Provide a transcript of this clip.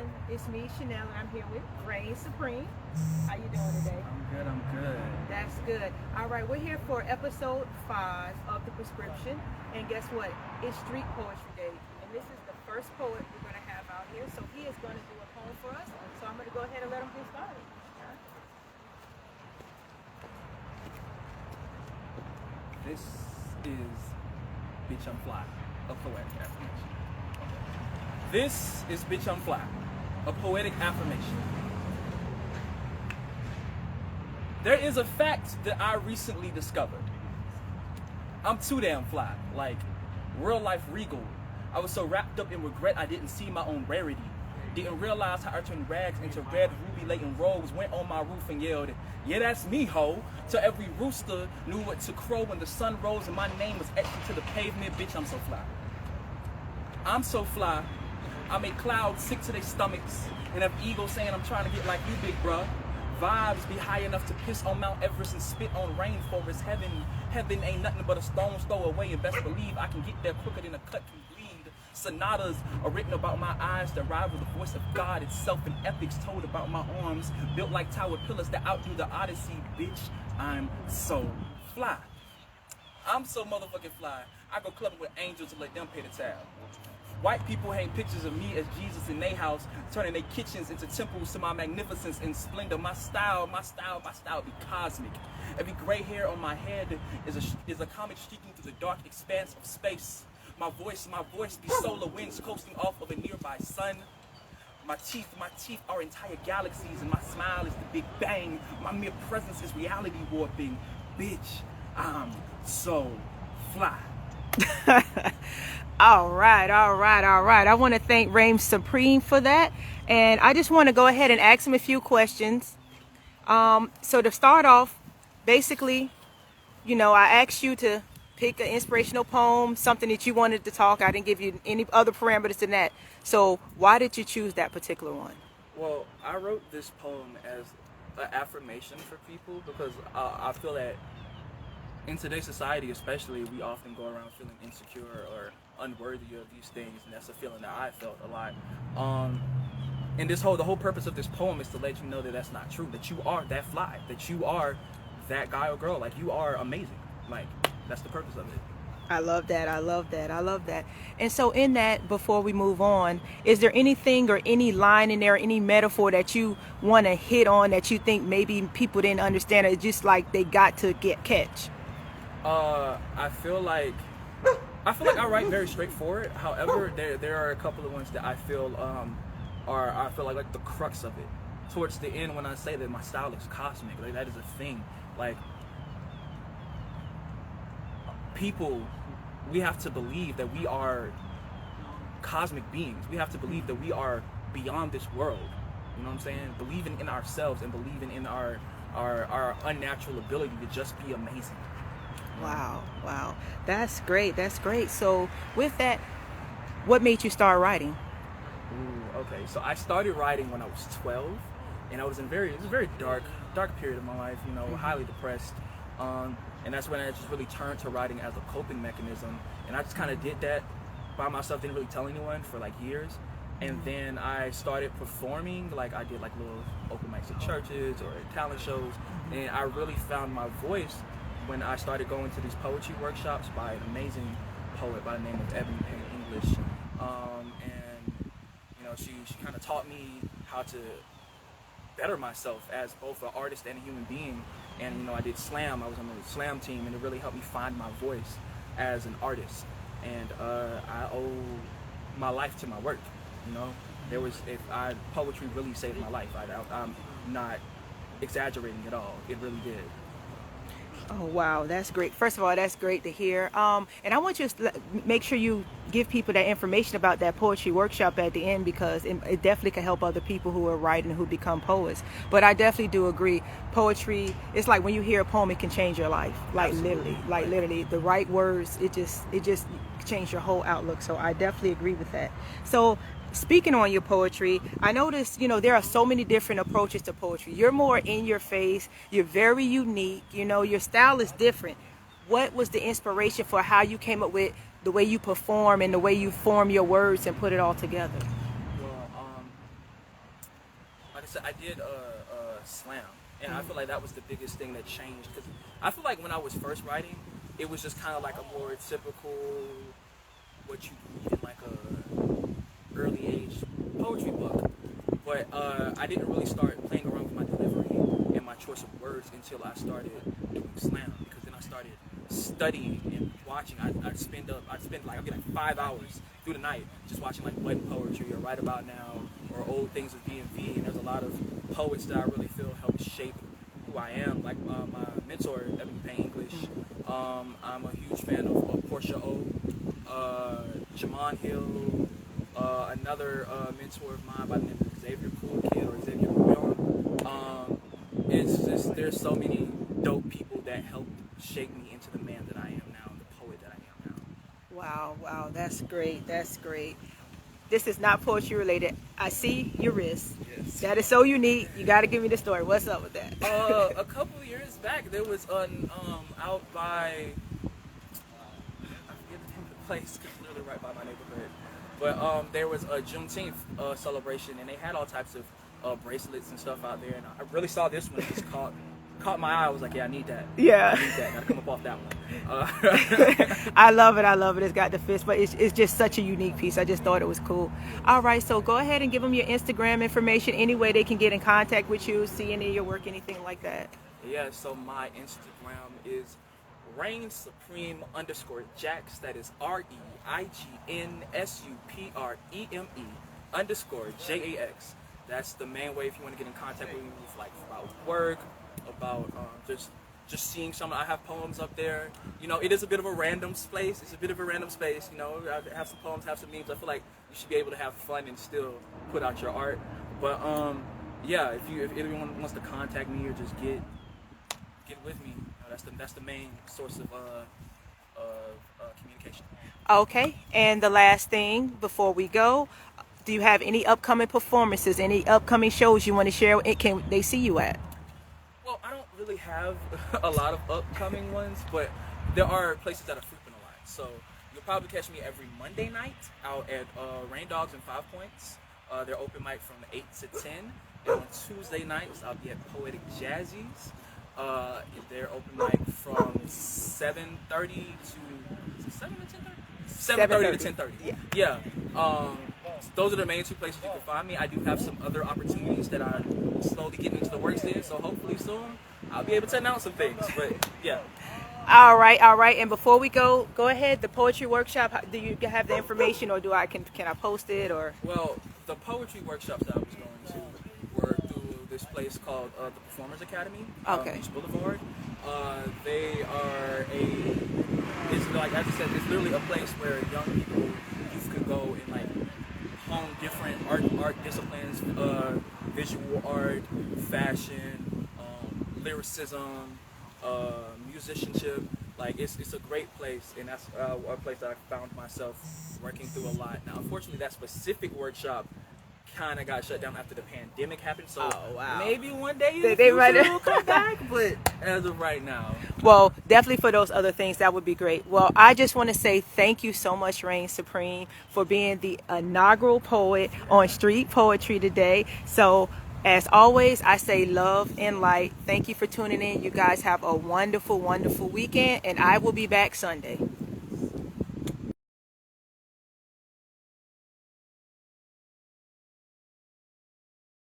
everyone. It's me, Chanel, and I'm here with Reign Supreme. How you doing today? I'm good. That's good. All right, we're here for episode 5 of The Prescription. And guess what? It's Street Poetry Day. And this is the first poet we're going to have out here. So he is going to do a poem for us. So I'm going to go ahead and let him get started. This is Bitch I'm Fly, a poetic affirmation. This is Bitch I'm Fly, a poetic affirmation. There is a fact that I recently discovered. I'm too damn fly, like real life regal. I was so wrapped up in regret I didn't see my own rarity. Didn't realize how I turned rags into red ruby laden robes, went on my roof and yelled, "Yeah, that's me, ho!" Till every rooster knew what to crow when the sun rose and my name was etched into the pavement. Bitch, I'm so fly. I'm so fly. I make clouds sick to their stomachs and have eagles saying I'm trying to get like you, big bruh. Vibes be high enough to piss on Mount Everest and spit on rainforest. Heaven ain't nothing but a stone's throw away, and best believe I can get there quicker than a cut can bleed. Sonatas are written about my eyes that rival the voice of God itself, and epics told about my arms built like tower pillars that outdo the Odyssey. Bitch, I'm so fly. I'm so motherfucking fly. I go clubbing with angels and let them pay the tab. White people hang pictures of me as Jesus in their house, turning their kitchens into temples to my magnificence and splendor. My style be cosmic. Every gray hair on my head is a comet streaking through the dark expanse of space. My voice be solar winds coasting off of a nearby sun. My teeth are entire galaxies, and my smile is the Big Bang. My mere presence is reality warping. Bitch, I'm so fly. All right. I want to thank Reign Supreme for that. And I just want to go ahead and ask him a few questions. So to start off, basically, I asked you to pick an inspirational poem, something that you wanted to talk. I didn't give you any other parameters than that. So why did you choose that particular one? Well, I wrote this poem as an affirmation for people because I feel that in today's society especially, we often go around feeling insecure or unworthy of these things, and that's a feeling that I felt a lot. And the whole purpose of this poem is to let you know that that's not true, that you are that fly, that you are that guy or girl, like you are amazing. Like, that's the purpose of it. I love that. And so in that, before we move on, is there anything or any line in there, any metaphor that you want to hit on that you think maybe people didn't understand, or just like they got to catch? I feel like I write very straightforward. However, there are a couple of ones that I feel are like the crux of it. Towards the end, when I say that my style is cosmic, like that is a thing. Like, people, we have to believe that we are cosmic beings. We have to believe that we are beyond this world. You know what I'm saying? Believing in ourselves and believing in our unnatural ability to just be amazing. Wow. That's great. So with that, what made you start writing? Okay. So I started writing when I was 12, and it was a very dark period of my life, highly depressed. And that's when I just really turned to writing as a coping mechanism. And I just kind of did that by myself, didn't really tell anyone for like years. And then I started performing, like I did like little open mics at churches or at talent shows. And I really found my voice when I started going to these poetry workshops by an amazing poet by the name of Ebony Payne English. And she kind of taught me how to better myself as both an artist and a human being. And I did slam. I was on the slam team, and it really helped me find my voice as an artist. And I owe my life to my work. Poetry really saved my life. I'm not exaggerating at all. It really did. Oh, wow. That's great. First of all, that's great to hear. And I want you to make sure you give people that information about that poetry workshop at the end, because it definitely can help other people who are writing, who become poets. But I definitely do agree. Poetry, it's like when you hear a poem, it can change your life. Literally, the right words, it just changed your whole outlook. So I definitely agree with that. So speaking on your poetry, I noticed, there are so many different approaches to poetry. You're more in your face. You're very unique. Your style is different. What was the inspiration for how you came up with the way you perform and the way you form your words and put it all together? Well, like I said, I did slam, and I feel like that was the biggest thing that changed. Because I feel like when I was first writing, it was just kind of like a more typical what you read in like a early age poetry book. But I didn't really start playing around with my delivery and my choice of words until I started doing slam. Because then I started studying and watching. I'd spend like 5 hours through the night just watching like Button Poetry or Right About Now or old things with DMV. And there's a lot of poets that I really feel helped shape who I am. Like my mentor, Ebony Payne English. I'm a huge fan of Portia O, Jamon Hill, another mentor of mine by the name of Xavier Cool Kid or Xavier Cool. It's just there's so many dope people that helped shape me into the man that I am now, the poet that I am now. Wow, that's great. That's great. This is not poetry related. I see your wrist. Yes. That is so unique. You got to give me the story. What's up with that? A couple of years back, there was an out by I forget the name of the place because it's literally right by my neighborhood. But there was a Juneteenth celebration, and they had all types of bracelets and stuff out there. And I really saw this one. It just caught my eye. I was like, yeah, I need that. Yeah. I need that. Gotta come up off that one. I love it. It's got the fist, but it's just such a unique piece. I just thought it was cool. All right, so go ahead and give them your Instagram information. Any way they can get in contact with you, see any of your work, anything like that. Yeah, so my Instagram is Reign Supreme _Jax. That is REIGNSUPREME _JAX. That's the main way if you want to get in contact with me, like about work, about just seeing some. I have poems up there. You know, it is a bit of a random space. You know, I have some poems, have some memes. I feel like you should be able to have fun and still put out your art. But yeah, if anyone wants to contact me or just get with me, that's the main source of communication. Okay, and the last thing before we go, do you have any upcoming performances, any upcoming shows you want to share? Can they see you at? Well, I don't really have a lot of upcoming ones, but there are places that are frequent a lot. So you'll probably catch me every Monday night out at Rain Dogs and 5 Points. They're open mic from 8 to 10. And on Tuesday nights, I'll be at Poetic Jazzy's. They're open mic from 7:30 to 7:30 to 10:30. Yeah. Those are the main 2 places you can find me. I do have some other opportunities that I'm slowly getting into the works in, so hopefully soon I'll be able to announce some things. But yeah. All right. And before we go ahead. The poetry workshop. Do you have the information, or can I post it, or? Well, the poetry workshops that I was going to were through this place called the Performers Academy, Okay. Beach Boulevard. They are it's like as I said, it's literally a place where young people, youth can go and like hone different art disciplines, visual art, fashion, lyricism, musicianship. Like it's a great place, and that's a place that I found myself working through a lot. Now, unfortunately, that specific workshop kind of got shut down after the pandemic happened. So maybe one day they might come back, but as of right now. Well, definitely for those other things, that would be great. Well, I just want to say thank you so much, Reign Supreme, for being the inaugural poet on Street Poetry today. So, as always, I say love and light. Thank you for tuning in. You guys have a wonderful, wonderful weekend, and I will be back Sunday.